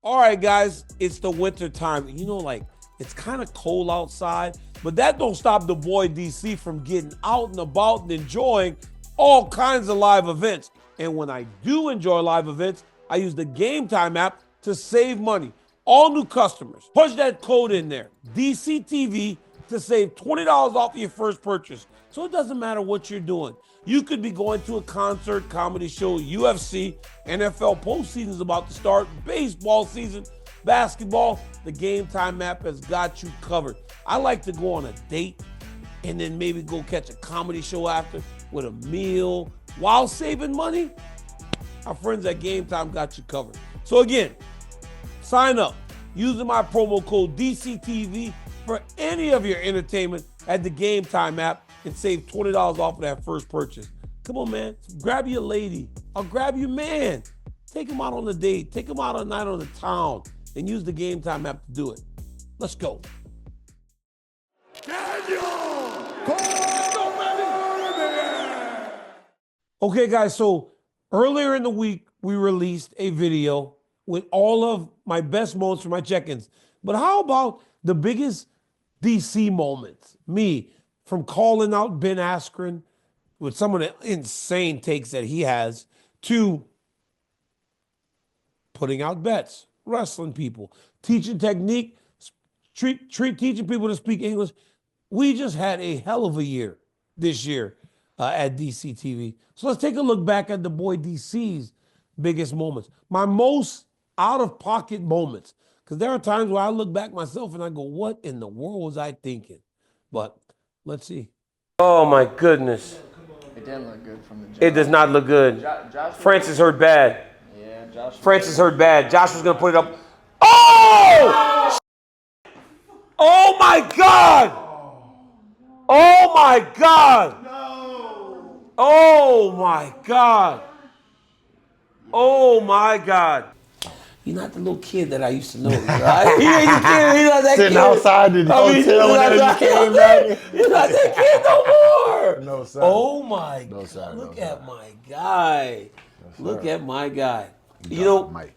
All right, guys, it's the winter time. You know, like, it's kind of cold outside, but that don't stop the boy DC from getting out and about and enjoying all kinds of live events. And when I do enjoy live events, I use the Game Time app to save money. All new customers, push that code in there, DCTV, to save $20 off your first purchase. So it doesn't matter what you're doing. You could be going to a concert, comedy show, UFC, NFL postseason is about to start, baseball season, basketball. The Game Time app has got you covered. I like to go on a date and then maybe go catch a comedy show after with a meal while saving money. Our friends at Game Time got you covered. So again, sign up using my promo code DCTV for any of your entertainment at the Game Time app and save $20 off of that first purchase. Come on, man. Grab your lady or grab your man. Take him out on a date. Take him out on a night on the town and use the Game Time app to do it. Let's go. Daniel Cormier! Okay, guys, so earlier in the week, we released a video with all of my best moments for my check-ins. But how about the biggest DC moments? Me, from calling out Ben Askren with some of the insane takes that he has, to putting out bets, wrestling people, teaching technique, teaching people to speak English. We just had a hell of a year this year at DC TV. So let's take a look back at the boy DC's biggest moments. My most out-of-pocket moments. Because there are times where I look back myself and I go, what in the world was I thinking? But let's see. Oh, my goodness. It didn't look good from the jump. It does not look good. Francis hurt bad. Yeah, Josh. Francis hurt bad. Josh was going to put it up. Oh! Oh, my God! Oh, my God! No! Oh, my God! Oh, my God! You're not the little kid that I used to know. Right? He ain't the kid. He's not that Sitting kid. outside the hotel when he came back. You're not that kid no more. No, sir. Oh, my God. No, sir. Look No, at sir. my guy. No, Look sir. at my guy. You You know, Mike.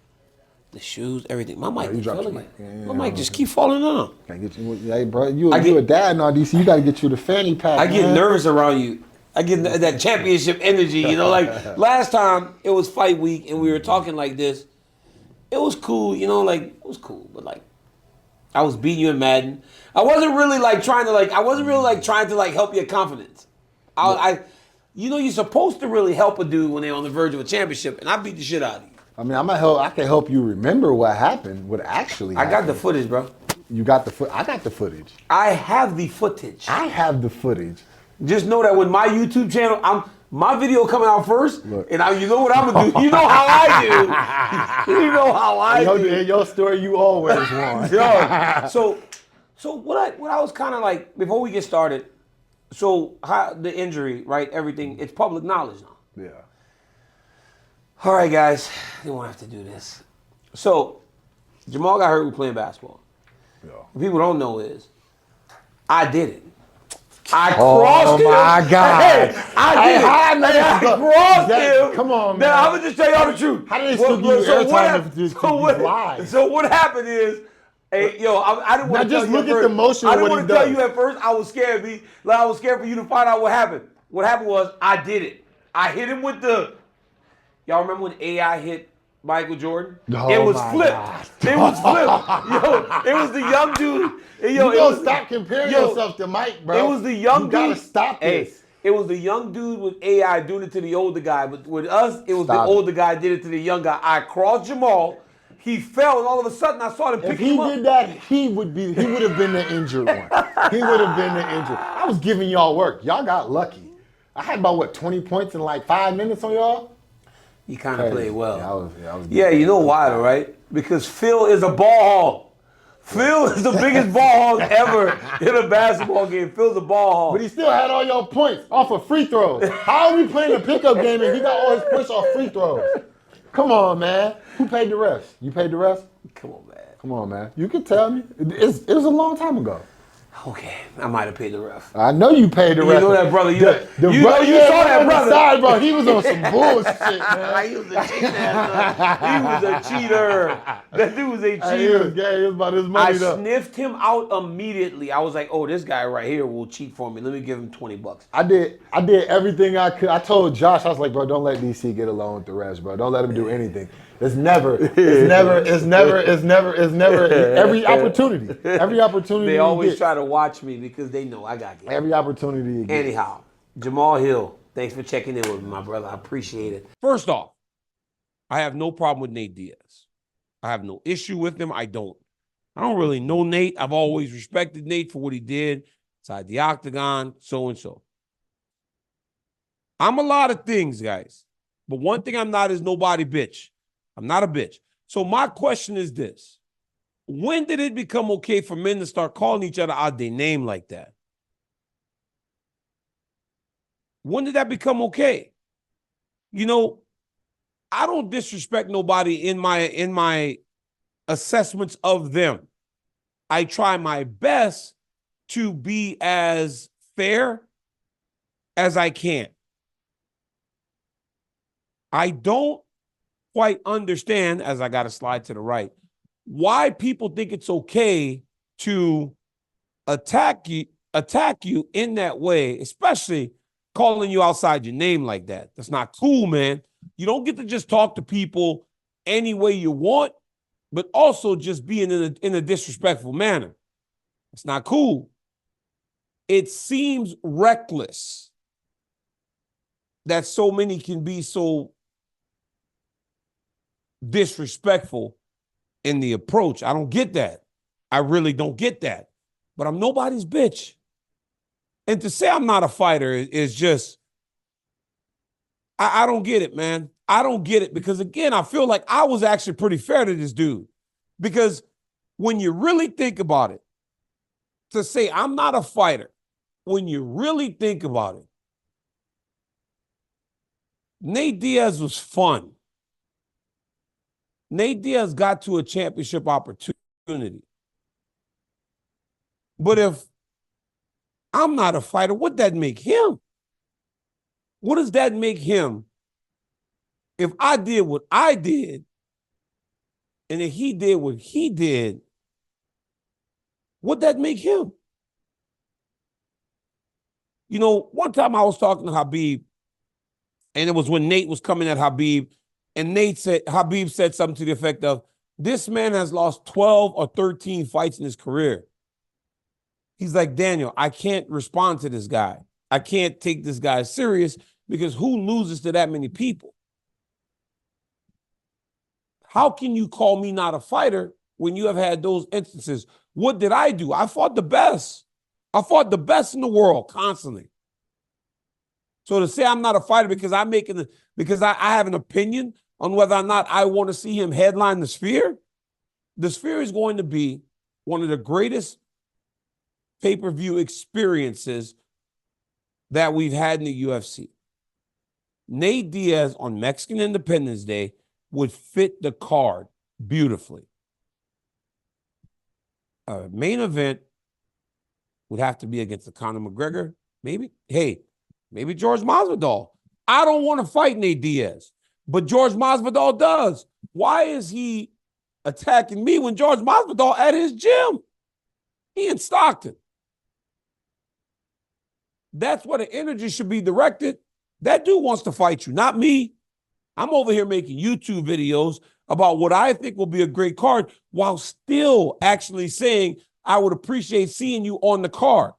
the shoes, everything. My mic you is dropped falling. your mic. Yeah, My mic just keep falling on. Can't get you. Hey, bro, you I get- a dad now, DC. You got to get you the fanny pack. I get man. nervous around you. I get that championship energy. You know, like last time it was fight week and we were talking like this. It was cool, you know, like it was cool, but like I was beating you in Madden. I wasn't really like trying to help your confidence. You know, you're supposed to really help a dude when they're on the verge of a championship, and I beat the shit out of you. I mean, I can help you remember what happened, what actually happened. I got the footage, bro. You got the foot. I got the footage. I have the footage. I have the footage. Just know that with my YouTube channel, my video coming out first, Look. and you know what I'm gonna do. You know how I do. You know how I do. In your story, you always won. Yo, so what I was kind of like before we get started. So how the injury, right? Everything, it's public knowledge now. Yeah. All right, guys, they won't have to do this. So Jamal got hurt. We playing basketball. Yeah. What people don't know is I did it. I crossed him. Oh my God! Hey, I crossed him. Come on, man. Now I'm gonna just tell y'all the truth. How did they still give you airtime if you lied? So what happened is, hey, yo, I didn't want to tell just you look at at first. the motion I of didn't what want he to tell does. you at first. I was scared, I was scared for you to find out what happened. What happened was I did it. I hit him with the. Y'all remember when AI hit Michael Jordan? Oh, it was my flipped. God. It was flipped. Yo, it was the young dude. Yo, You it gotta was, stop comparing yo, yourself to Mike, bro. It was the young you dude. You gotta stop Hey, this. it was the young dude with AI doing it to the older guy. But with us, it was Stop the it. older guy did it to the young guy. I crossed Jamal. He fell, and all of a sudden, I saw him If pick he him up. did that, he would have been the injured one. He would have been the injured. I was giving y'all work. Y'all got lucky. I had about 20 points in like 5 minutes on y'all. He kind of played well. I was Yeah, you know why, though, right? Because Phil is a ball hog. Phil is the biggest ball hog ever in a basketball game. Phil's a ball hog. But he still had all your points off of free throws. How are we playing a pickup game and he got all his points off free throws? Come on, man. Who paid the rest? You paid the rest? Come on, man. Come on, man. You can tell me. It was a long time ago. Okay, I might have paid the ref. I know you paid the ref. You know that brother. You You saw that brother. Side, bro. He was on some bullshit, man. He was a cheater. He was a cheater. That dude was a cheater. He was gay. He was about his money, I though. sniffed him out immediately. I was like, oh, this guy right here will cheat for me. Let me give him $20. I did everything I could. I told Josh, I was like, bro, don't let DC get along with the refs, bro. Don't let him do anything. It's never every opportunity. Every opportunity. They always try to watch me because they know I got it. Every opportunity you get. Anyhow, Jamal Hill, thanks for checking in with me, my brother. I appreciate it. First off, I have no problem with Nate Diaz. I have no issue with him. I don't really know Nate. I've always respected Nate for what he did inside the octagon, so and so. I'm a lot of things, guys. But one thing I'm not is nobody bitch. I'm not a bitch. So my question is this. When did it become okay for men to start calling each other out their name like that? When did that become okay? You know, I don't disrespect nobody in my assessments of them. I try my best to be as fair as I can. I don't quite understand, as I got to slide to the right, why people think it's okay to attack you in that way, especially calling you outside your name like that. That's not cool, man. You don't get to just talk to people any way you want, but also just being in a disrespectful manner. It's not cool. It seems reckless that so many can be so disrespectful in the approach. I don't get that. I really don't get that. But I'm nobody's bitch. And to say I'm not a fighter is just, I don't get it, man. I don't get it because, again, I feel like I was actually pretty fair to this dude. Because when you really think about it, to say I'm not a fighter, when you really think about it, Nate Diaz was fun. Nate Diaz got to a championship opportunity. But if I'm not a fighter, what does that make him? What does that make him if I did what I did and if he did what he did? What that make him? You know, one time I was talking to Khabib, and it was when Nate was coming at Khabib, and Khabib said something to the effect of, this man has lost 12 or 13 fights in his career. He's like, Daniel, I can't respond to this guy. I can't take this guy serious because who loses to that many people? How can you call me not a fighter when you have had those instances? What did I do? I fought the best. I fought the best in the world constantly. So to say I'm not a fighter because I have an opinion on whether or not I want to see him headline the Sphere is going to be one of the greatest pay-per-view experiences that we've had in the UFC. Nate Diaz on Mexican Independence Day would fit the card beautifully. A main event would have to be against the Conor McGregor, maybe. Hey, maybe George Masvidal. I don't want to fight Nate Diaz, but George Masvidal does. Why is he attacking me when George Masvidal at his gym? He in Stockton. That's where the energy should be directed. That dude wants to fight you, not me. I'm over here making YouTube videos about what I think will be a great card while still actually saying I would appreciate seeing you on the card.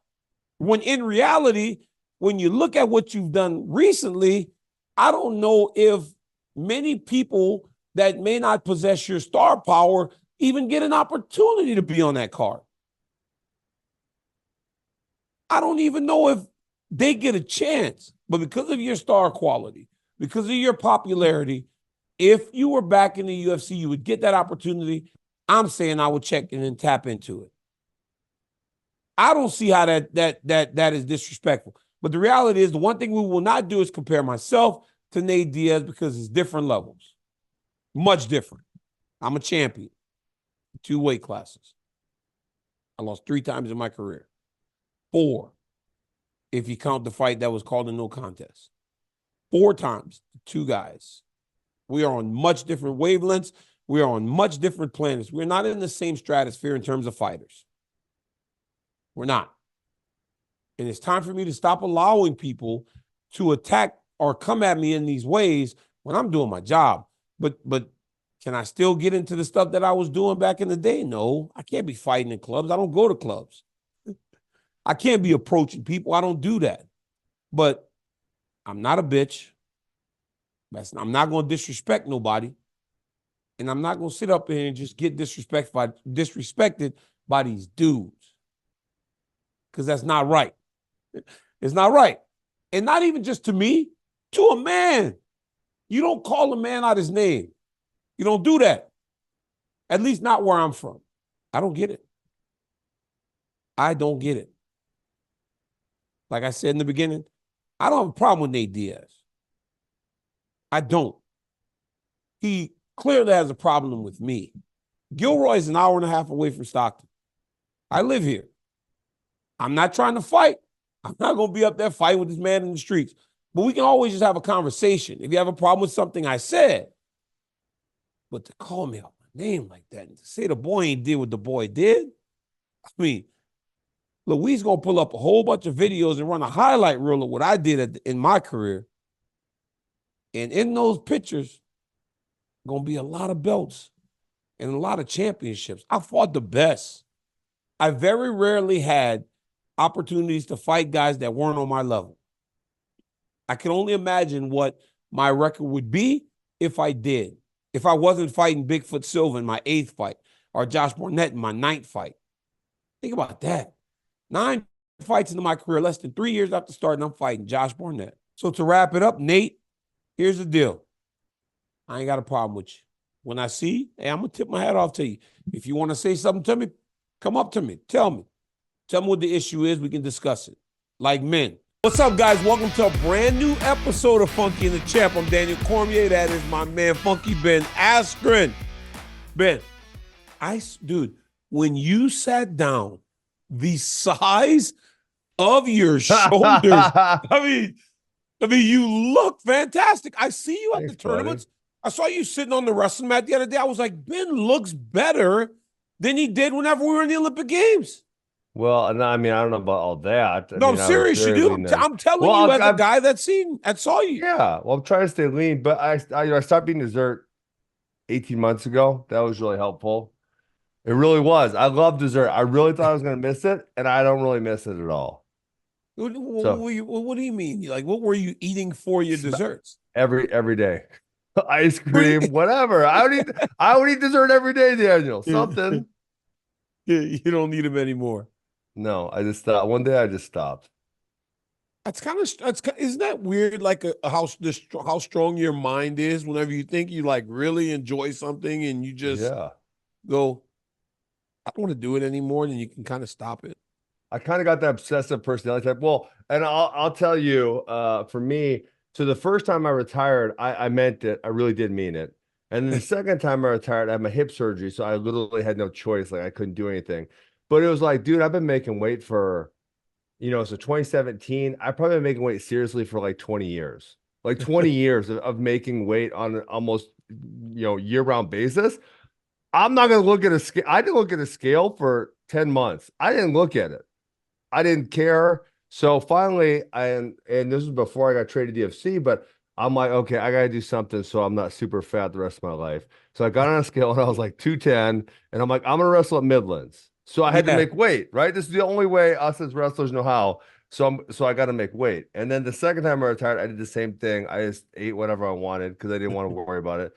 When in reality, when you look at what you've done recently, I don't know if many people that may not possess your star power even get an opportunity to be on that card. I don't even know if they get a chance, but because of your star quality, because of your popularity, if you were back in the UFC, you would get that opportunity. I'm saying I would check in and tap into it. I don't see how that is disrespectful. But the reality is the one thing we will not do is compare myself to Nate Diaz because it's different levels. Much different. I'm a champion. 2 weight classes. I lost 3 times in my career. 4, if you count the fight that was called a no contest. 4 times, 2 guys. We are on much different wavelengths. We are on much different planets. We're not in the same stratosphere in terms of fighters. We're not. And it's time for me to stop allowing people to attack or come at me in these ways when I'm doing my job. But can I still get into the stuff that I was doing back in the day? No, I can't be fighting in clubs. I don't go to clubs. I can't be approaching people. I don't do that. But I'm not a bitch. I'm not going to disrespect nobody. And I'm not going to sit up here and just get disrespected by these dudes. Because that's not right. It's not right. And not even just to me, to a man. You don't call a man out his name. You don't do that. At least not where I'm from. I don't get it. I don't get it. Like I said in the beginning, I don't have a problem with Nate Diaz. I don't. He clearly has a problem with me. Gilroy is an hour and a half away from Stockton. I live here. I'm not trying to fight. I'm not going to be up there fighting with this man in the streets. But we can always just have a conversation. If you have a problem with something I said, but to call me out my name like that and to say the boy ain't did what the boy did, I mean, Louise going to pull up a whole bunch of videos and run a highlight reel of what I did in my career. And in those pictures, going to be a lot of belts and a lot of championships. I fought the best. I very rarely had opportunities to fight guys that weren't on my level. I can only imagine what my record would be if I did. If I wasn't fighting Bigfoot Silva in my 8th fight or Josh Barnett in my 9th fight. Think about that. 9 fights into my career, less than 3 years after starting, I'm fighting Josh Barnett. So to wrap it up, Nate, here's the deal. I ain't got a problem with you. When I see you, hey, I'm going to tip my hat off to you. If you want to say something to me, come up to me. Tell me. Tell me what the issue is. We can discuss it. Like men. What's up, guys? Welcome to a brand new episode of Funky and the Champ. I'm Daniel Cormier. That is my man, Funky Ben Askren. Ben, dude, when you sat down, the size of your shoulders, I mean, you look fantastic. I see you at the tournaments. Buddy. I saw you sitting on the wrestling mat the other day. I was like, Ben looks better than he did whenever we were in the Olympic Games. Well, no, I mean, I don't know about all that. I'm serious, you do. I'm telling you as a guy that saw you. Yeah, well, I'm trying to stay lean, but I stopped eating dessert 18 months ago. That was really helpful. It really was. I love dessert. I really thought I was going to miss it, and I don't really miss it at all. What do you mean? Like, what were you eating for your desserts? Every day. Ice cream, whatever. I would eat dessert every day, Daniel. Something. You don't need them anymore. No, I just stopped. One day I just stopped. Isn't that weird? Like how strong your mind is whenever you think you like really enjoy something and you just go, I don't want to do it anymore, and you can kind of stop it. I kind of got that obsessive personality type. Well, and I'll tell you, for me, so the first time I retired, I meant it. I really did mean it. And then the second time I retired, I had my hip surgery, so I literally had no choice. Like I couldn't do anything. But it was like, dude, I've been making weight for, so 2017, I've probably been making weight seriously for like 20 years. Like 20 years of making weight on an almost, year-round basis. I'm not going to look at a scale. I didn't look at a scale for 10 months. I didn't look at it. I didn't care. So finally, and this was before I got traded to UFC, but I'm like, okay, I got to do something so I'm not super fat the rest of my life. So I got on a scale and I was like 210, and I'm like, I'm going to wrestle at Midlands. So I had to make weight, right? This is the only way us as wrestlers know how. So I got to make weight. And then the second time I retired, I did the same thing. I just ate whatever I wanted because I didn't want to worry about it.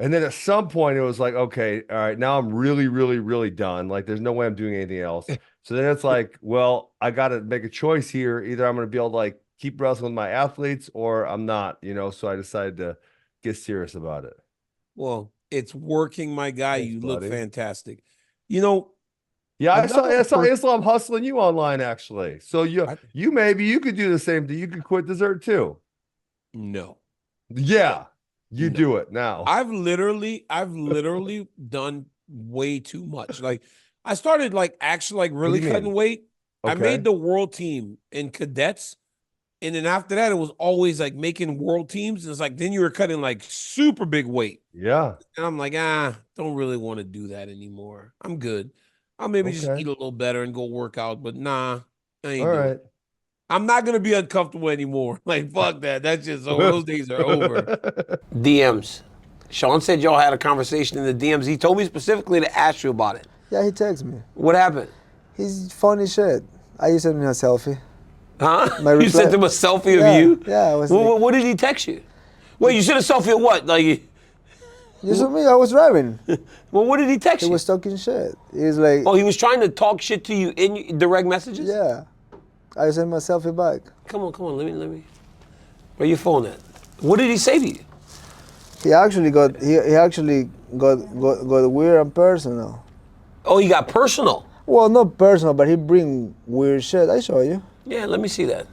And then at some point it was like, okay, all right, now I'm really, really, really done. Like there's no way I'm doing anything else. So then it's like, well, I got to make a choice here. Either I'm going to be able to like keep wrestling with my athletes or I'm not, So I decided to get serious about it. Well, it's working, my guy. Thanks, you look fantastic. Yeah, I saw Islam hustling you online, actually. So you maybe you could do the same thing. You could quit dessert too. No. Yeah, you do it now. I've literally done way too much. Like I started actually really cutting weight I Okay. made the world team in cadets. And then after that, it was always like making world teams. And it's like, then you were cutting like super big weight. Yeah. And I'm like, don't really want to do that anymore. I'm good. I'll maybe just Okay. eat a little better and go work out. But nah, I ain't All doing right. it. I'm not going to be uncomfortable anymore. Like, fuck that. That's just over. Those days are over. DMs. Sean said y'all had a conversation in the DMs. He told me specifically to ask you about it. Yeah, he texted me. What happened? He's funny shit. You sent me a selfie. Huh? My You reply- sent him a selfie Yeah, of you? yeah, I was What did he text you? Wait, you sent a selfie of what? Like, You saw me, I was driving. well, what did he text He you? was talking shit. He was like, Oh, he was trying to talk shit to you in direct messages? yeah. I sent my selfie back. Come on. Let me. Where your phone at? What did he say to you? He actually got weird and personal. Oh, he got personal. Well, not personal, but he bring weird shit. I show you. Yeah, let me see that.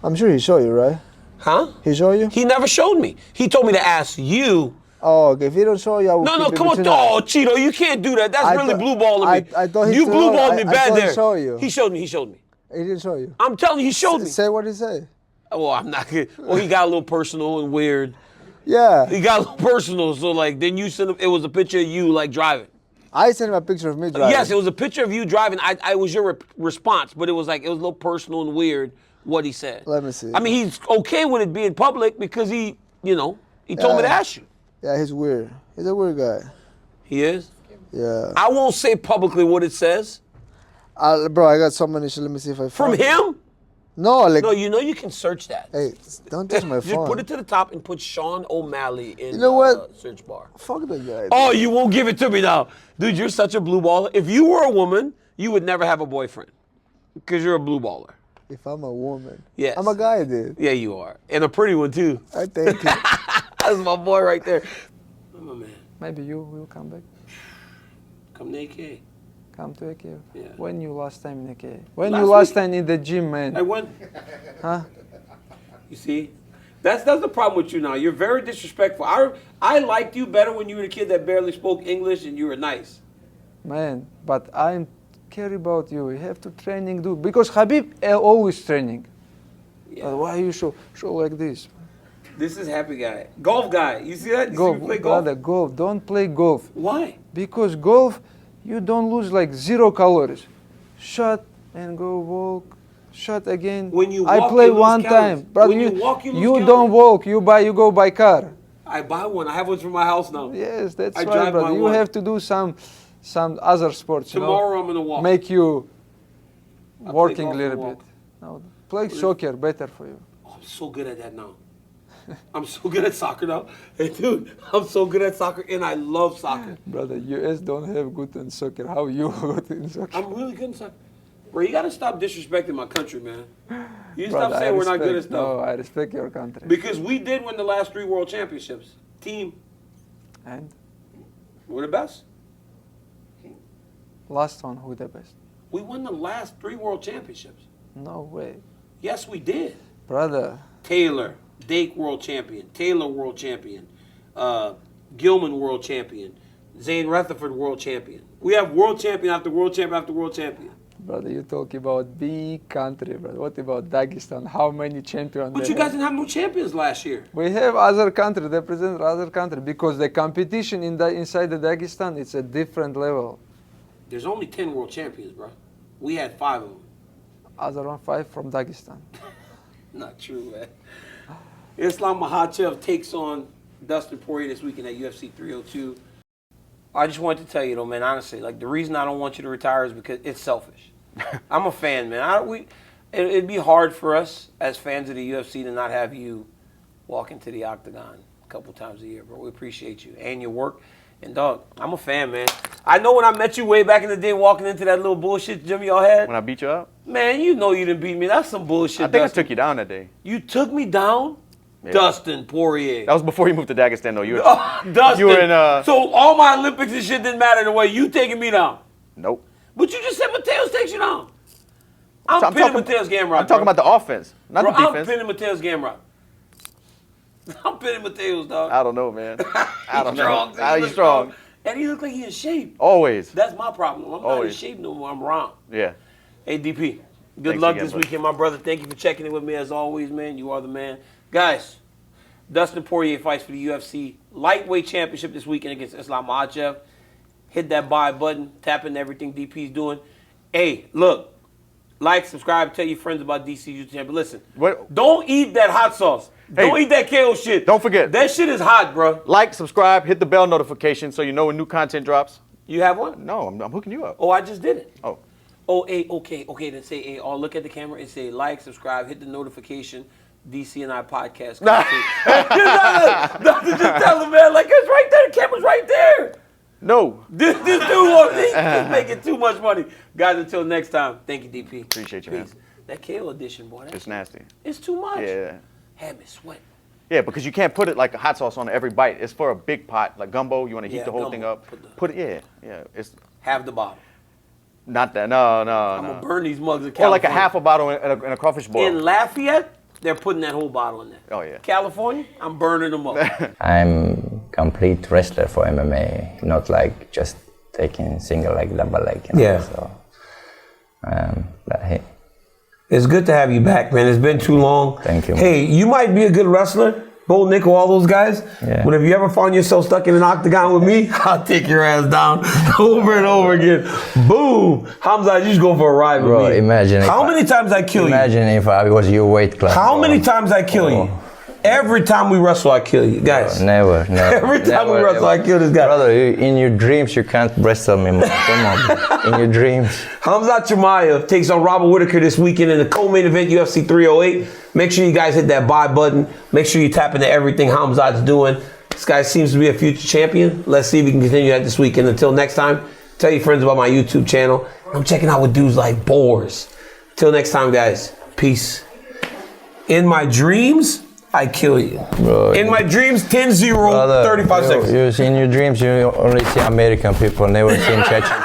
I'm sure he show you, right? Huh? He show you? He never showed me. He told me to ask you. Oh, okay. If he don't show you, I will No, keep it come on. between us. Oh, Cheeto, you can't do that. That's I really thought- blue balling me. I thought he you told- blue balled me I bad thought he there. show you. He showed me. He didn't show you. I'm telling you, he showed me. Say what he say. Well, I'm not good. Well, he got a little personal and weird. Yeah. He got a little personal. So, like, then you sent him, it was a picture of you, like, driving. I sent him a picture of me driving. Yes, it was a picture of you driving. I was your response, but it was like, it was a little personal and weird what he said. Let me see. I mean, he's okay with it being public because he told me to Yeah. ask you. Yeah, he's weird. He's a weird guy. He is? Yeah. I won't say publicly what it says. Bro, I got so many shit. Let me see if I From find it. him? No, like, No, you can search that. hey, don't touch my Just phone. put it to the top and put Sean O'Malley in You know what? search bar. Fuck the guy. Oh, you won't give it to me now. Dude, you're such a blue baller. If you were a woman, you would never have a boyfriend because you're a blue baller. If I'm a woman. Yes. I'm a guy, dude. Yeah, you are. And a pretty one, too. I thank you. That's my boy right there. I'm a man. Maybe you will come back. Come to AK. Come to AKF. Yeah. When you last time in AKF? When Last you last week. time in the gym, I man? went. Huh? You see? That's the problem with you now. You're very disrespectful. I liked you better when you were a kid that barely spoke English and you were nice. Man, but I care about you. You have to training, do because Habib always training. Yeah. But why you show like this? This is happy guy. Golf guy. You see that? You Golf, see me play golf? brother, golf. Don't play golf Why? because golf, you don't lose like 0 calories. Shot and go walk. Shot again. When you I walk, play you lose one calories. time, brother. When you walk, you lose don't calories. walk. You go by car. I buy one. I have one for my house now. Yes, that's I right, drive brother. my You one. have to do some other sports. Tomorrow I'm gonna walk. Make you I play working a golf little and bit. walk. No, play soccer better for you. Oh, I'm so good at that now. I'm so good at soccer now. Hey, dude, I'm so good at soccer, and I love soccer. Brother, US don't have good in soccer. How you good in soccer? I'm really good at soccer. Bro, you gotta stop disrespecting my country, man. You Brother, stop saying I we're not good at respect- stuff. No, I respect your country. Because we did win the last 3 world championships. Team, And we're the best. last one, who the best? We won the last 3 world championships. No way. Yes, we did. Brother, Taylor, Dake world champion. Taylor world champion. Gilman world champion. Zane Rutherford world champion. We have world champion after world champion after world champion. brother, you talk about big country, brother. What about Dagestan? How many champions? But they you guys have? didn't have no champions last year. We have other country, they present other country because the competition inside the Dagestan, it's a different level. There's only 10 world champions, bro. We had 5 of them. Other one 5 from Dagestan. Not true, man. Islam Makhachvev takes on Dustin Poirier this weekend at UFC 302. I just wanted to tell you, though, man, honestly, like, the reason I don't want you to retire is because it's selfish. I'm a fan, man. It'd be hard for us as fans of the UFC to not have you walk into the octagon a couple times a year, bro. We appreciate you and your work. And, dog, I'm a fan, man. I know when I met you way back in the day walking into that little bullshit gym y'all had. When I beat you up? Man, you know you didn't beat me. That's some bullshit, I think I Dustin. took you down that day. You took me down? Yeah. Dustin Poirier. That was before you moved to Dagestan, though. You were, Dustin. you were in, So all my Olympics and shit didn't matter the way you taking me down. Nope. But you just said Mateos takes you down. I'm pinning Mateos Gamrot. I'm talking about the offense, not bro, the I'm defense. pinning Mateos Gamrot. I'm pinning Mateos, dog. I don't know, man. I don't strong, know. dude. How He you look strong? And he look like he in shape. Always. That's my problem. I'm not in Always. shape no more. I'm wrong. Yeah. Hey, DP. Good Thanks luck again, this bud. weekend, my brother. Thank you for checking in with me as always, man. You are the man. Guys, Dustin Poirier fights for the UFC lightweight championship this weekend against Islam Makhachev. Hit that buy button, tap into everything DP's doing. Hey, look, like, subscribe, tell your friends about DC YouTube channel. But listen, don't eat that hot sauce. Don't eat that KO shit. Don't forget. That shit is hot, bro. Like, subscribe, hit the bell notification so you know when new content drops. You have one? No, I'm hooking you up. Oh, I just did it. Oh. Oh, hey, okay. Then say, hey, oh, look at the camera and say, like, subscribe, hit the notification. DC and I podcast. Just tell him, man. Like, it's right there. The camera's right there. No. This dude wants me. He's making too much money. Guys, until next time, thank you, DP. Appreciate you, man. Peace. That KO edition, boy. It's nasty. It's too much. Yeah. Had me sweat. Yeah, because you can't put it like a hot sauce on every bite. It's for a big pot, like gumbo. You want to heat Yeah, the whole gumbo. thing up. Put Yeah. It's Have the bottle. not that. No. I'm going to burn these mugs in Or California. like a half a bottle in a crawfish boil. In Lafayette, they're putting that whole bottle in there. Oh, yeah. California, I'm burning them up. I'm complete wrestler for MMA, not like just taking single leg, double leg. You know? Yeah. So, but hey, It's good to have you back, man. It's been too long. Thank you. Hey, you might be a good wrestler. Bo Nickel, all those guys. Yeah. But if you ever find yourself stuck in an octagon with me, I'll take your ass down over and over again. Boom. Khamzat, you just go for a ride with bro, me. imagine How many times I kill you? Imagine if I was your weight class. How bro. many times I kill you? Every time we wrestle, I kill you. Guys. Never. Every time we never, wrestle, I kill this guy. Brother, in your dreams, you can't wrestle me, man. Come on, bro. In your dreams. Khamzat Chimaev takes on Robert Whitaker this weekend in the co-main event, UFC 308. Make sure you guys hit that buy button. Make sure you tap into everything Khamzat's doing. This guy seems to be a future champion. Let's see if we can continue that this weekend. Until next time, tell your friends about my YouTube channel. I'm checking out with dudes like Boars. Till next time, guys. Peace. In my dreams, I kill you. Bro, in my dreams, 10-0, brother, 35 seconds. You see in your dreams, you only see American people, never seen Chechen.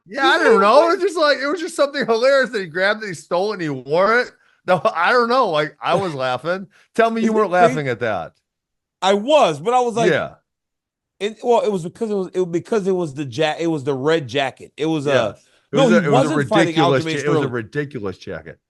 Yeah, I don't know. It was just something hilarious that he grabbed it, he stole it, and he wore it. No, I don't know. Like, I was laughing. Tell me you weren't laughing at that. I was, but I was like, yeah. It was because it was the red jacket. It was Yes. It was a ridiculous. It was a ridiculous jacket.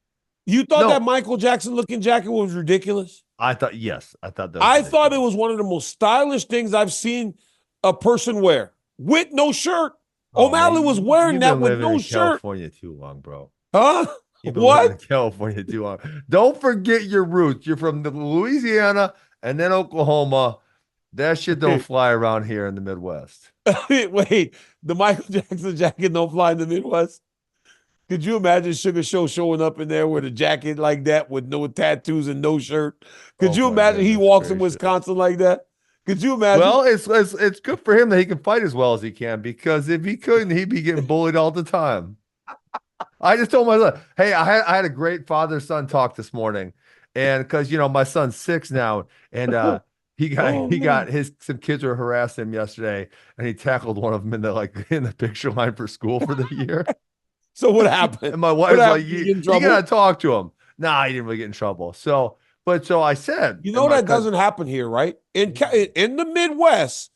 You thought No. that Michael Jackson looking jacket was ridiculous? I thought that. I thought it was one of the most stylish things I've seen a person wear with no shirt. O'Malley was wearing that with no shirt. California too long, bro. Huh? You've been living in What? California too long. Don't forget your roots. You're from Louisiana and then Oklahoma. That shit don't fly around here in the Midwest. Wait, the Michael Jackson jacket don't fly in the Midwest? Could you imagine Sugar Show showing up in there with a jacket like that with no tattoos and no shirt? Could you imagine he walks in Wisconsin like that? Could you imagine? Well, it's good for him that he can fight as well as he can, because if he couldn't, he'd be getting bullied all the time. I just told my son, hey, I had a great father-son talk this morning, and because my son's 6 now, and some kids were harassing him yesterday, and he tackled one of them in the picture line for school for the year. So what happened? And my wife was like, you gotta talk to him. Nah, he didn't really get in trouble. So I said, that doesn't happen here, right? In the Midwest,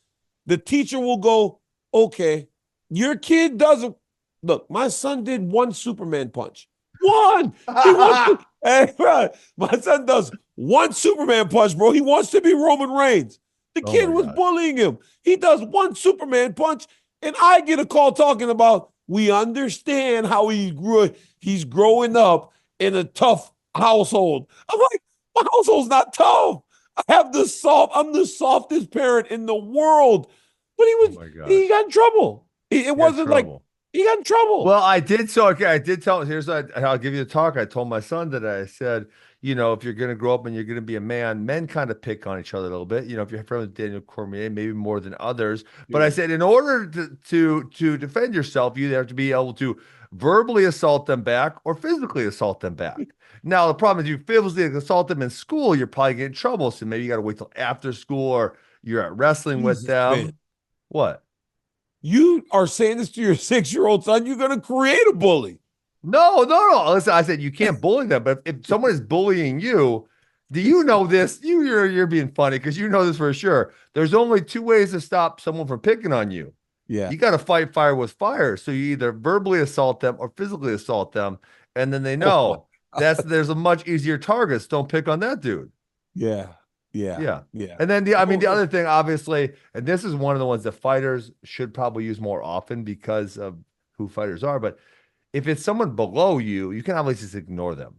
the teacher will go, okay, your kid doesn't. Look, my son did one Superman punch. One. Hey, bro, my son does one Superman punch, bro. He wants to be Roman Reigns. The kid was bullying him. He does one Superman punch, and I get a call talking about, we understand how he grew. He's growing up in a tough household. I'm like, my household's not tough. I'm the softest parent in the world. But he got in trouble. It wasn't like he got in trouble. Well, I did. So I did tell. I'll give you the talk. I told my son that I said, if you're going to grow up and you're going to be a man, men kind of pick on each other a little bit. If you're friends with Daniel Cormier, maybe more than others. But I said, in order to defend yourself, you have to be able to verbally assault them back or physically assault them back. Now, the problem is, you physically assault them in school, you're probably getting in trouble. So maybe you got to wait till after school, or you're at wrestling with them. Man. What? You are saying this to your 6-year-old son? You're going to create a bully. No. Listen, I said you can't bully them, but if someone is bullying you, do you know this? You're being funny because you know this for sure. There's only 2 ways to stop someone from picking on you. Yeah. You got to fight fire with fire. So you either verbally assault them or physically assault them. and then they know there's a much easier targets. Don't pick on that dude. Yeah. And then the other thing, obviously, and this is one of the ones that fighters should probably use more often because of who fighters are. But if it's someone below you, you can obviously just ignore them,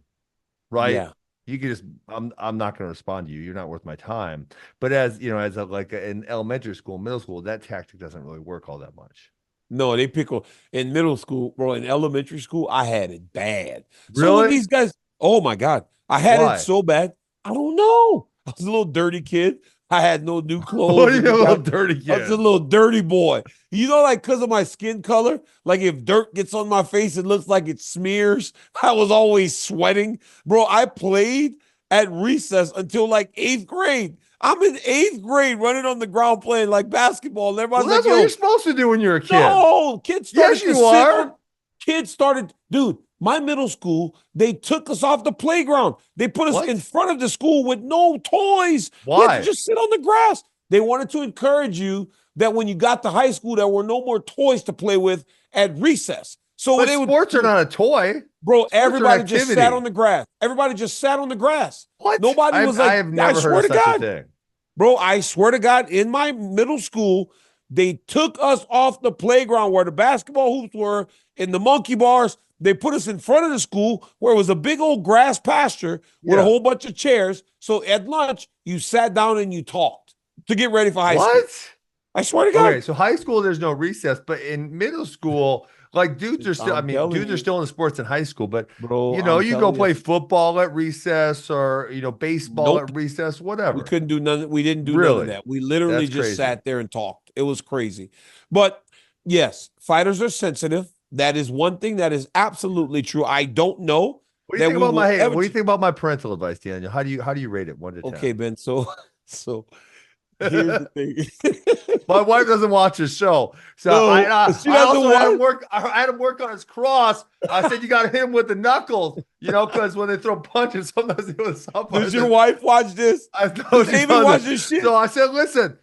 right? Yeah. You can just, I'm not going to respond to you. You're not worth my time. But as you know, in elementary school, middle school, that tactic doesn't really work all that much. No, they pick on in middle school, bro. In elementary school, I had it bad. So Really? when these guys, oh my God, I had Why? it so bad. I don't know. I was a little dirty kid. I had no new clothes. What do you mean, a little dirty I was kid? a little dirty boy. You know, like because of my skin color, like if dirt gets on my face, it looks like it smears. I was always sweating. Bro, I played at recess until like 8th grade. I'm in 8th grade running on the ground playing like basketball. And everybody's Well, that's like, what yo, you're supposed to do when you're a kid. no, kids started Yes, to you sit are. on- Kids started, dude, my middle school, they took us off the playground. They put us What? in front of the school with no toys. We Why? had to just sit on the grass. They wanted to encourage you that when you got to high school, there were no more toys to play with at recess. So But they would, sports are not a toy. bro, sports are an everybody just activity. sat on the grass. Everybody just sat on the grass. What? Nobody was like, I have never heard swear of to such God. a thing. Bro, I swear to God, in my middle school, they took us off the playground where the basketball hoops were in the monkey bars. They put us in front of the school where it was a big old grass pasture with a Yeah. whole bunch of chairs. So at lunch, you sat down and you talked to get ready for high school. What? I swear to God. Okay, so high school, there's no recess, but in middle school, like dudes are still, I'm telling dudes you. are still in sports in high school, but Bro, you know, I'm you go telling play football at recess or, baseball Nope. at recess, whatever. We couldn't do none. We didn't do none Really? of that. We literally That's just crazy. sat there and talked. It was crazy. But yes, fighters are sensitive. That is one thing that is absolutely true. I don't know. What do that you think we about will ever what do you think about my parental advice, Daniel? How do you rate it 1 to 10? Okay, Ben. So here's the thing. My wife doesn't watch the show, so No, I she doesn't also had him watch- work. I had him work on his cross. I said you got to hit him with the knuckles, because when they throw punches, sometimes they was up. Does your wife watch this? I know Does she David doesn't. watch this shit? So I said, listen,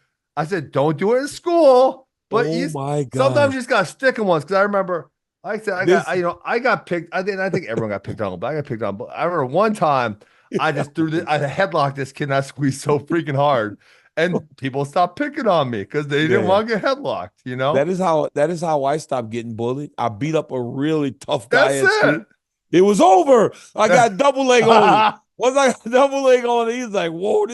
don't do it in school, but Oh my God. sometimes you just got to stick him once. Because I remember, like I said, This- I got picked. I think everyone got picked on, but I got picked on. But I remember one time I just I headlocked this kid and I squeezed so freaking hard. And people stopped picking on me because they didn't Yeah. want to get headlocked, That is how I stopped getting bullied. I beat up a really tough guy That's at school. it. It was over. I got double leg on him. Once I got double leg on him, he's like, whoa,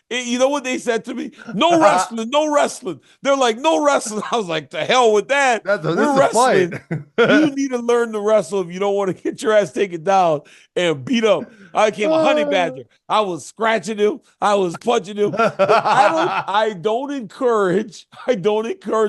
you know what they said to me? No wrestling, no wrestling. They're like, no wrestling. I was like, to hell with that. This We're is a wrestling. fight. You need to learn to wrestle if you don't want to get your ass taken down and beat up. I became a honey badger. I was scratching him. I was punching him. But I don't encourage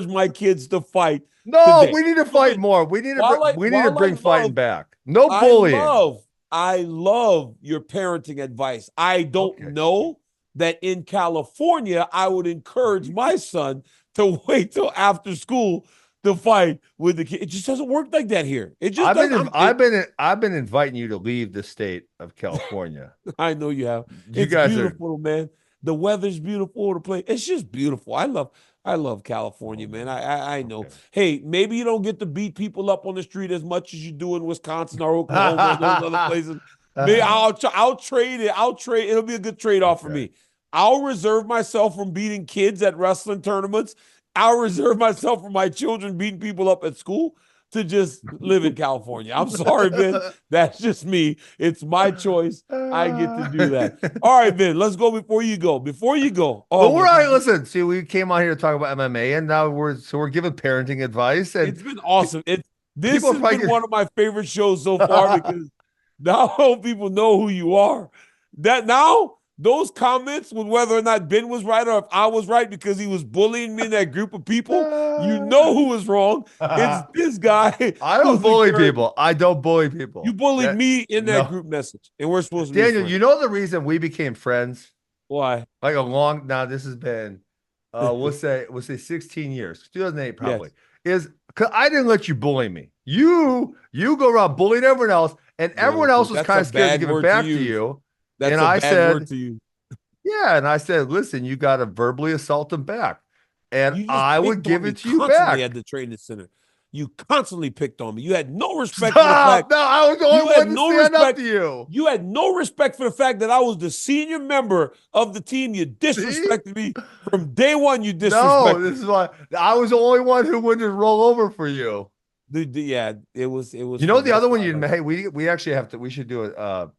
my kids to fight. No, today. we need to fight more. We need to While I- we need to while I bring fighting love- back. No bullying. I love your parenting advice. I don't Okay. know that in California, I would encourage my son to wait till after school to fight with the kid. It just doesn't work like that here. It just doesn't. I've been inviting you to leave the state of California. I know you have. You It's guys beautiful, man. The weather's beautiful to play. It's just beautiful. I love California, man. I know. Okay. Hey, maybe you don't get to beat people up on the street as much as you do in Wisconsin or Oklahoma or those other places. Maybe I'll trade it. It'll be a good trade off for me. I'll reserve myself from beating kids at wrestling tournaments. I'll reserve myself from my children beating people up at school to just live in California. I'm sorry, Ben. That's just me. It's my choice. I get to do that. All right, Ben, let's go before you go. Well, we're all right. Listen, see, we came on here to talk about MMA, and now we're giving parenting advice. And It's been awesome. This People has probably been get- one of my favorite shows so far because now people know who you are. That now those comments with whether or not Ben was right or if I was right because he was bullying me in that group of people, you know who was wrong. It's this guy. I don't who's bully encouraging- people. I don't bully people. You bullied That- me in that no. group message, and we're supposed to be Daniel, friends. you know the reason we became friends? Why? Like now this has been we'll say 16 years, 2008 probably. Is because I didn't let you bully me. You go around bullying everyone else, and everyone else was that's kind a of scared to bad give it word back to to use. you. That's and a I bad said- word to you. Yeah, and I said, listen, you got to verbally assault them back, and You just I would picked on give me it to you constantly back. at the training center. you constantly picked on me. You had no respect for the Stop! fact. No, I was the only You had one to no stand up respect. to you. You had no respect for the fact that I was the senior member of the team. You disrespected me from day one. You disrespected. No, this is why I was the only one who wouldn't just roll over for you. Yeah, it was. You know fun. the other That's one why I you like hey we actually have to we should do a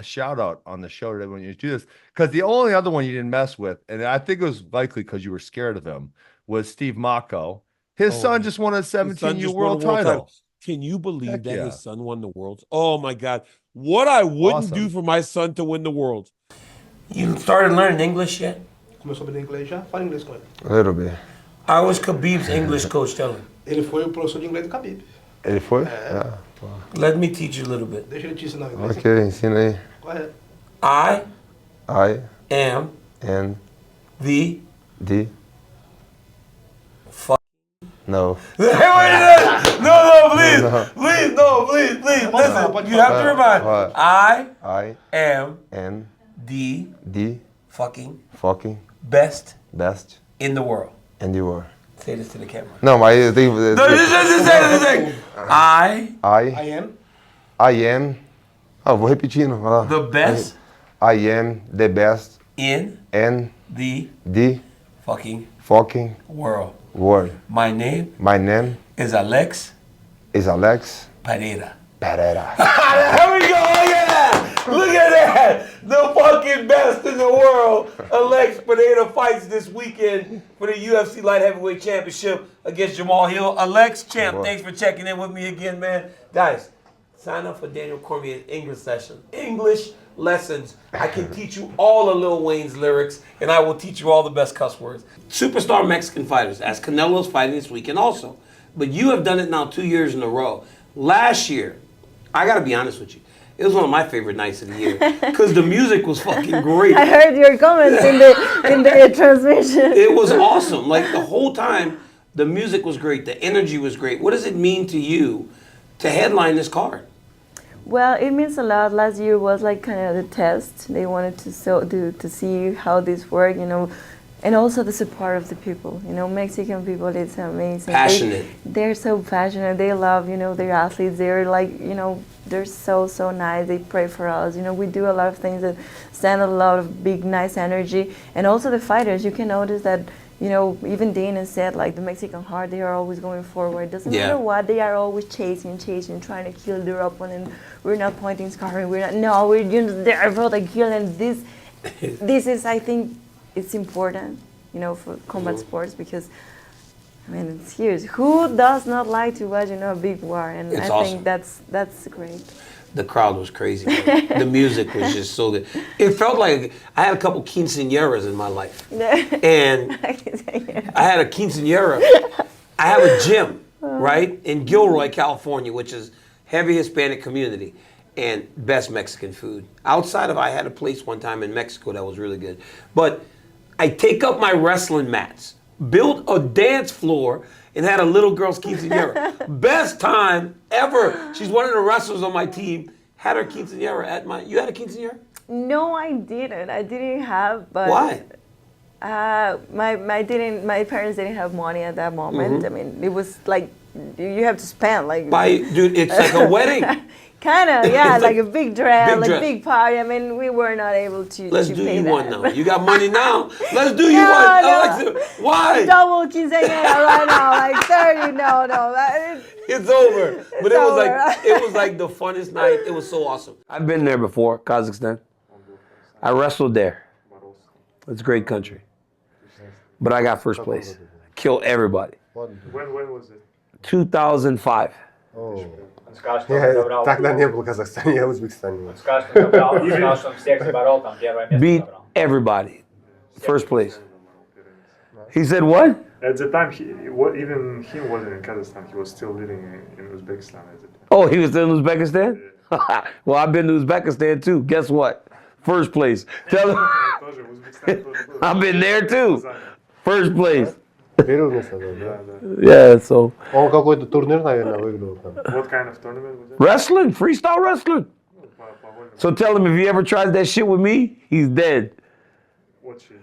shout out on the show today when you do this because the only other one you didn't mess with, and I think it was likely because you were scared of him, was Steve Mako. His son just won a 17U world title. Can you believe Heck that yeah. his son won the world? Oh my God. What I wouldn't do Awesome. for my son to win the world. You started learning English yet? Começou a aprender inglês já? Fala inglês com ele. A little bit. I was Khabib's English coach, tell him. Ele foi o professor de inglês do Khabib. Ele foi? Let me teach you a little bit. Deixa ele te ensinar inglês. Ok, ensina aí. Correto. I I am N the D. fuck. No. Hey, wait a minute! No, please. Listen, you have to remind. What? I am N the D fucking fucking best best in the world. in the world. Say this to the camera. Não, mas eu tenho. No, just say it. I I am. Ah, vou repetindo. Vai lá. the best I am the best in in the the fucking fucking world. world. My name My name is Alex is Alex Pereira. Pereira. There we go. Look at that. Look at that. The fucking best in the world. Alex Pereira fights this weekend for the UFC Light Heavyweight Championship against Jamal Hill. Alex, champ, thanks for checking in with me again, man. Guys, sign up for Daniel Cormier's English session. English lessons. I can teach you all of Lil Wayne's lyrics, and I will teach you all the best cuss words. Superstar Mexican fighters, as Canelo's fighting this weekend also. But you have done it now 2 years in a row. Last year, I got to be honest with you, it was one of my favorite nights of the year because the music was fucking great. I heard your comments in the transmission. It was awesome. Like the whole time, the music was great. The energy was great. What does it mean to you to headline this card? Well, it means a lot. Last year was like kind of the test. They wanted to see how this worked, you know, and also the support of the people. You know, Mexican people, it's amazing. Passionate. They're so passionate. They love, you know, their athletes. They're like, you know, they're so nice. They pray for us. You know, we do a lot of things that send a lot of big, nice energy. And also the fighters, you can notice that, you know, even Dana said, like, the Mexican heart, they are always going forward. Doesn't matter what, they are always chasing, trying to kill their opponent. We're not pointing, scarring, we're just there for the kill. And this is, I think, it's important, you know, for combat sports because, I mean, it's huge. Who does not like to watch, you know, a big war? And It's I awesome. think that's great. The crowd was crazy. Man. The music was just so good. It felt like I had a couple quinceañeras in my life. And I had a quinceañera. I have a gym, right, in Gilroy, California, which is heavy Hispanic community and best Mexican food. Outside of, I had a place one time in Mexico that was really good. But I take up my wrestling mats, built a dance floor, and had a little girl's quinceañera. Best time ever. She's one of the wrestlers on my team. Had her quinceañera at my. You had a quinceañera? No, I didn't. I didn't have. But why? My parents didn't have money at that moment. I mean, it was like you have to spend like. Dude, it's like a wedding. Kind of, yeah, like a big dress, big dress. Big party. I mean, we were not able to. Let's to do pay you that. one now. You got money now. Let's do you one. Alexa, why? Double quinceañera right now, like 30. No. It's over. But It's it was like the funnest night. It was so awesome. I've been there before, Kazakhstan. I wrestled there. It's a great country. But I got first place. Killed everybody. When was it? 2005. Oh. Я тогда не был в Казахстане, я в Узбекистане. Beat everybody. First place. He said what? At the time, even he wasn't in Kazakhstan. He was still living in Uzbekistan at the time. Oh, he was still in Uzbekistan? Well, I've been to Uzbekistan too. Guess what? First place. Tell him. I've been there too. First place. Yeah, so. Он какой-то турнир, наверное, выиграл там. What kind of tournament was it? Wrestling, freestyle wrestling. So tell him if he ever tries that shit with me, he's dead. What shit?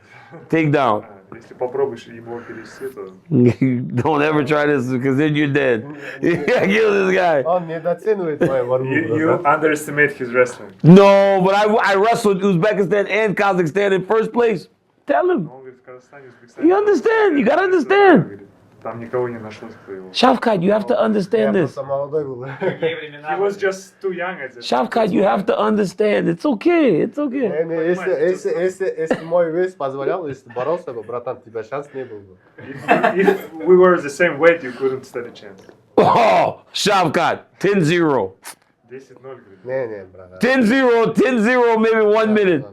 Take down. Если попробуешь его перевести, то... Don't ever try this because then you're dead. I kill this guy. Он недооценивает мою борьбу. You underestimate his wrestling. No, but I wrestled Uzbekistan and Kazakhstan in first place. Tell him. Он говорит, в Казахстане, Узбекистане... You understand. You gotta understand. Там никого не нашлось, кто его... Shavkat, you have to understand this. молодой был. He was just too young at that. Shavkat, you have to understand. It's okay. It's okay. Если мой вес позволял, если ты боролся бы, братан, у тебя шанс не был бы. If we were the same weight, you couldn't stand a chance. Oh, Shavkat, 10-0. 10-0, говорит. Не, братан. 10-0, 10-0, maybe 1 minute.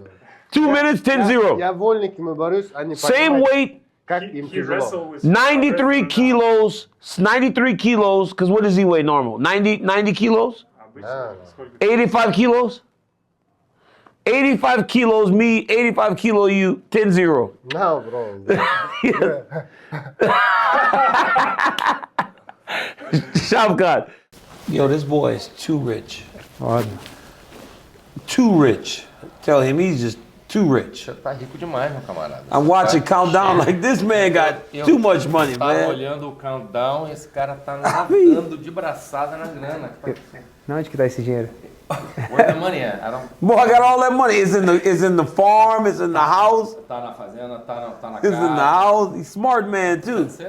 2 minutes, 10-0. Я вольник, мы борюсь, они Same weight, как им He тяжело. wrestled with... 93 kilos, 93 kilos, because what does he weigh normal? 90 kilos? Обычно сколько? 85 kilos? 85 kilos me, 85 kilo you, 10-0. No, bro. Shavkat. Yo, this boy is too rich. Ладно. Too rich. Tell him he's just too rich. Tá rico demais, meu camarada. I'm watching countdown like this man got too much money, Tava man. olhando o countdown e esse cara tá nadando de braçada na grana. Onde que tá esse dinheiro? Where the money at? I don't... Boy, I got all that money. It's in the farm, it's in the house, Tá na fazenda, tá na it's in the casa. house. He's a smart man too. Você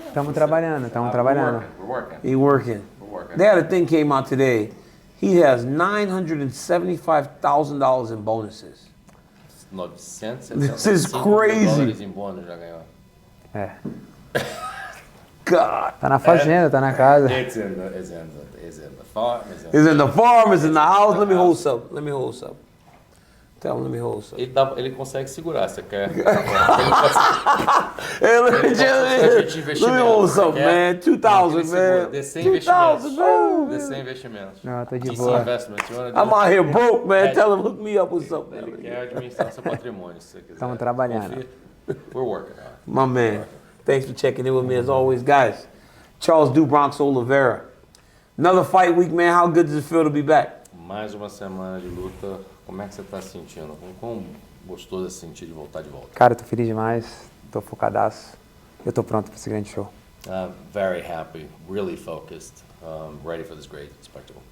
Estamos trabalhando, estamos trabalhando. We're working. He working. We're working. They had a thing came out today. He has $975,000 in bonuses. 975 This is crazy. dólares em bônus já ganhou. É. God. Tá na fazenda, tá na casa. It's in the farm. It's in the farm, it's in the house. Let me hold something. Let me hold something. Tell him, let me hold something. Ele consegue segurar, você quer? Hey, let me hold something, man. 2,000, man. Descer 2,000, investimentos. man. Descer investimentos. Não, tô de DC boa. Investments. I'm out here broke, man. Tell him, hook me up with something. Ele quer administrar seu patrimônio, se você quiser. Estamos trabalhando. Confia. We're working on it. My man. Thanks for checking in with me as always, guys. Charles Dubronx Oliveira. Another fight week, man. How good does it feel to be back? Mais uma semana de luta. Como é que você tá se sentindo? Como gostoso é se sentir de voltar de volta? Cara, tô feliz demais, tô focadaço. Eu tô pronto pra esse grande show. Very happy, really focused, ready for this great spectacle.